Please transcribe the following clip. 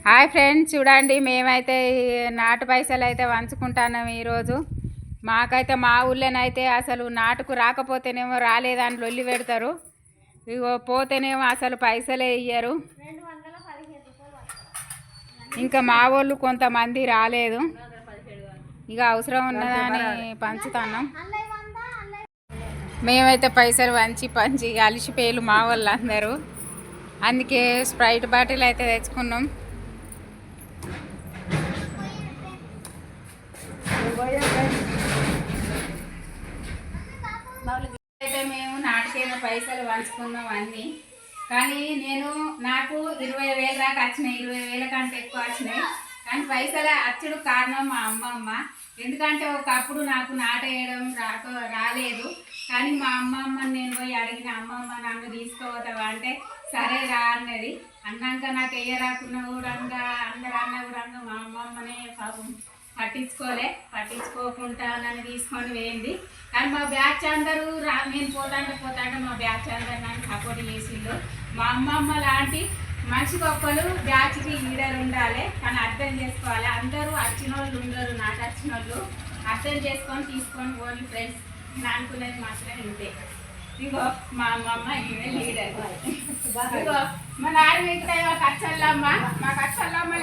Hi friends, చూడండి మేమైతే నాటు పైసలు అయితే వంచుకుంటున్నాం ఈరోజు. మాకైతే మా ఊళ్ళోనైతే అసలు నాటుకు రాకపోతేనేమో రాలేదని లొల్లి పెడతారు. ఇగో పోతేనేమో అసలు పైసలే ఇయ్యరు. ఇంకా మా వాళ్ళు కొంతమంది రాలేదు, ఇక అవసరం ఉన్నదని పంచుతున్నాం. మేమైతే పైసలు పంచి అలిసిపోయారు మా వాళ్ళు అందరూ. అందుకే స్ప్రైట్ బాటిల్ అయితే తెచ్చుకున్నాం. అయితే మేము నాటికైన పైసలు పంచుకున్నాం అన్నీ. కానీ నాకు 20,000 దాకా వచ్చినాయి, 20,000 కంటే ఎక్కువ వచ్చినాయి. కానీ పైసలు అచ్చుడు కారణం మా అమ్మమ్మ. ఎందుకంటే ఒకప్పుడు నాకు నాటేయడం రాలేదు. కానీ మా అమ్మమ్మని నేను పోయి అడిగిన, అమ్మమ్మ నన్ను తీసుకోవతావా అంటే సరే రా అన్నది. అన్నాక నాకు వేయరాకున్నా కూడా అందరు అన్న కూడా మా అమ్మమ్మనే పాపం పట్టించుకోకుండా నన్ను తీసుకొని పోయింది. కానీ మా బ్యాచ్ అందరూ నేను పోతాంటే మా బ్యాచ్ అందరు నన్ను సపోర్ట్ చేసిండు. మా అమ్మమ్మ లాంటి మనిషికొక్కరు బ్యాచ్కి లీడర్ ఉండాలి. కానీ అర్థం చేసుకోవాలి, అందరూ వచ్చిన వాళ్ళు ఉండరు, నాటు వచ్చిన వాళ్ళు అర్థం చేసుకొని తీసుకొని పోని ఫ్రెండ్స్. నేను అనుకునేది మాత్రం ఇంతే. ఇగో మా అమ్మమ్మ ఈమె లీడర్. ఇగో మా నాన్న మిగతా కచ్చల్లమ్మ, మా కచ్చల్లమ్మ